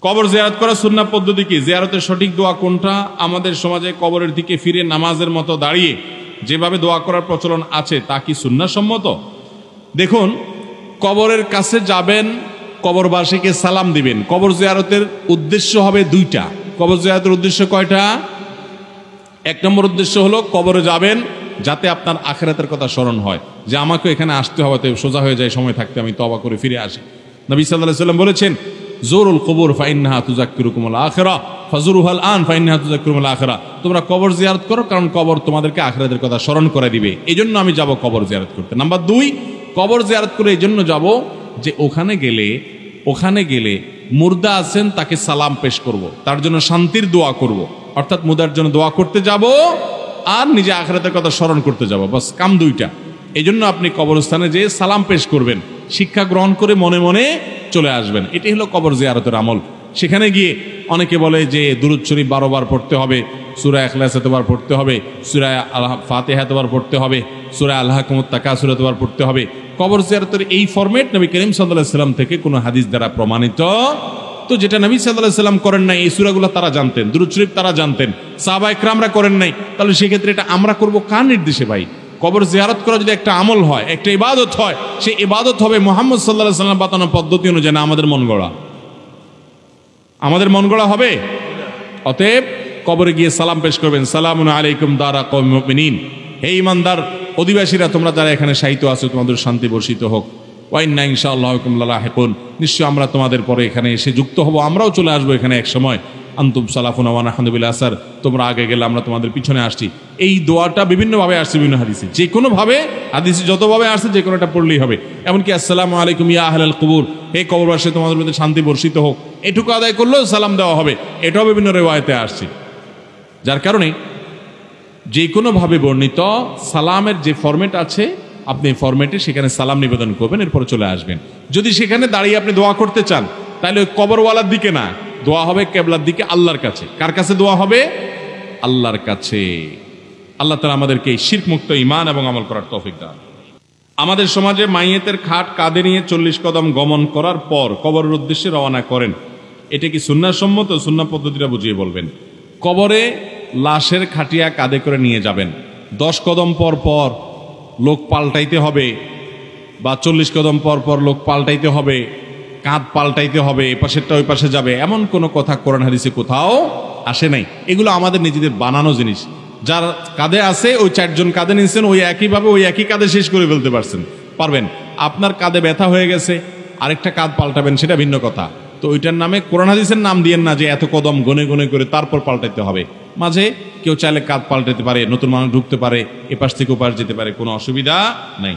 কবর জিয়ারত করা সুন্নাহ পদ্ধতি কি? জিয়ারতের সঠিক দোয়া কোনটা? আমাদের সমাজে কবরের দিকে ফিরে নামাজের মতো দাঁড়িয়ে যেভাবে দোয়া করার প্রচলন আছে তা কি সুন্নাহ সম্মত? দেখুন, কবরের কাছে যাবেন, কবরবাসীকে সালাম দিবেন। কবর জিয়ারতের উদ্দেশ্য হবে দুইটা। কবর জিয়ারতের উদ্দেশ্য কয়টা? এক নম্বর উদ্দেশ্য হলো কবরে যাবেন যাতে আপনার আখিরাতের কথা স্মরণ হয়, যে আমাকে এখানে আসতে হবে, সোজা হয়ে যায় সময় থাকতে আমি তওবা করে ফিরে আসি। নবী সাল্লাল্লাহু আলাইহি ওয়াসাল্লাম বলেছেন, জোরুল কবর ফাইন্নাহা তুযাক্কিরুকুমুল আখিরা ফাজুরুহাল আন ফাইন্নাহা তুযাক্কিরুকুমুল আখিরা। তোমরা কবর জিয়ারত করো, কারণ কবর তোমাদেরকে আখিরাতের কথা স্মরণ করে দিবে। এই জন্য আমি যাব কবর জিয়ারত করতে। নাম্বার 2, কবর জিয়ারত করে এই জন্য যাব যে ওখানে গেলে মুর্দা আছেন তাকে সালাম পেশ করব, তার জন্য শান্তির দোয়া করব। অর্থাৎ মুর্দার জন্য দোয়া করতে যাব আর নিজে আখিরাতের কথা স্মরণ করতে যাব, বাস কাম দুইটা। এই জন্য আপনি কবরস্থানে যেয়ে সালাম পেশ করবেন, শিক্ষা গ্রহণ করে মনে মনে চলে আসবেন। এটি হলো কবর জিয়ারতের আমল। সেখানে গিয়ে অনেকে বলে যে দুরূদ শরীফ 12 বার পড়তে হবে, সূরা ইখলাস এতবার পড়তে হবে, সূরা ফাতিহা এতবার পড়তে হবে, সূরা আলহাকুমুত তাকাসুর এতবার পড়তে হবে। কবর জিয়ারতের এই ফরম্যাট নবী করিম সাল্লাল্লাহু আলাইহি ওয়াসাল্লাম থেকে কোনো হাদিস দ্বারা প্রমাণিত। তো যেটা নবী সাল্লাল্লাহু আলাইহি ওয়াসাল্লাম করেন নাই, এই সূরাগুলো তারা জানতেন, দুরূদ শরীফ তারা জানতেন, সাহাবায়ে কেরামরা করেন নাই, তাহলে সেক্ষেত্রে এটা আমরা করব কার নির্দেশে ভাই? কবর জিয়ারত করা যদি একটা আমল হয়, একটা ইবাদত হয়, সেই ইবাদত হবে মুহাম্মদ সাল্লাল্লাহু আলাইহি ওয়াসাল্লাম বাতানো পদ্ধতি অনুযায়ী, না আমাদের মন গড়া। আমাদের মন গড়া হবে? অতএব কবরে গিয়ে সালাম পেশ করবেন, সালামুন আলাইকুম দারা কওমিল মুমিনিন, হে ঈমানদার অধিবাসীরা, তোমরা যারা এখানে শায়িত আছো তোমাদের শান্তি বর্ষিত হোক। ওয়া ইন্না ইনশাআল্লাহু বিকুম লালাহিকুন, নিশ্চয় আমরা তোমাদের পরে এখানে এসে যুক্ত হব, আমরাও চলে আসবো এখানে এক সময়। আনতুম সালাফুনা ওয়া নাহনু বিল আসার, তোমরা আগে গেলে আমরা তোমাদের পিছনে আসছি। এই দোয়াটা বিভিন্নভাবে আসছে, বিভিন্ন হাদিসে, যে কোনোভাবে হাদিসে যতভাবে আসছে যে কোনোটা পড়লেই হবে। এমনকি আসসালামু আলাইকুম ইয়া আহলাল কুবুর, হে কবরবাসী তোমাদের মধ্যে শান্তি বর্ষিত হোক, এটুকু আদায় করলেও সালাম দেওয়া হবে। এটাও বিভিন্ন রিওয়ায়াতে আসছে। যার কারণে যে কোনোভাবে বর্ণিত সালামের যে ফরম্যাট আছে, আপনি ফরম্যাটে সেখানে সালাম নিবেদন করবেন, এরপরে চলে আসবেন। যদি সেখানে দাঁড়িয়ে আপনি দোয়া করতে চান, তাহলে ওই কবরওয়ালার দিকে না, দোয়া হবে কেবলার দিকে, আল্লাহর কাছে। কার কাছে দোয়া হবে? আল্লাহর কাছে। আল্লাহ তাআলা আমাদেরকে শিরক মুক্ত ঈমান এবং আমল করার তৌফিক দান। আমাদের সমাজে মাইয়েতের খাট কাঁধে নিয়ে 40 কদম গমন করার পর কবরের উদ্দেশ্যে রওনা করেন, এটা কি সুন্নাহ সম্মত? সুন্নাহ পদ্ধতিটা বুঝিয়ে বলবেন। কবরে লাশের খাটিয়া কাঁধে করে নিয়ে যাবেন, 10 কদম পর পর লোক পাল্টাইতে হবে, বা 40 কদম পর পর লোক পাল্টাইতে হবে, কাঁধ পাল্টাইতে হবে, এ পাশেরটা ওই পাশে যাবে, এমন কোনো কথা কোরআন হাদিসে কোথাও আসে নাই। এগুলো আমাদের নিজেদের বানানো জিনিস। যার কাঁধে আছে ওই 4 জন কাঁধে নিয়েছেন, ওই একইভাবে ওই একই কাঁধে শেষ করে ফেলতে পারবেন। আপনার কাঁধে ব্যথা হয়ে গেছে, আরেকটা কাঁধ পাল্টাবেন, সেটা ভিন্ন কথা। তো ওইটার নামে কোরআন হাদিসের নাম দিয়েন না যে এত কদম গনে গনে করে তারপর পাল্টাইতে হবে। মাঝে কেউ চাইলে কাঁধ পাল্টাতে পারে, নতুন মানুষ ঢুকতে পারে, এপাশ থেকে ওপাশ যেতে পারে, কোনো অসুবিধা নাই।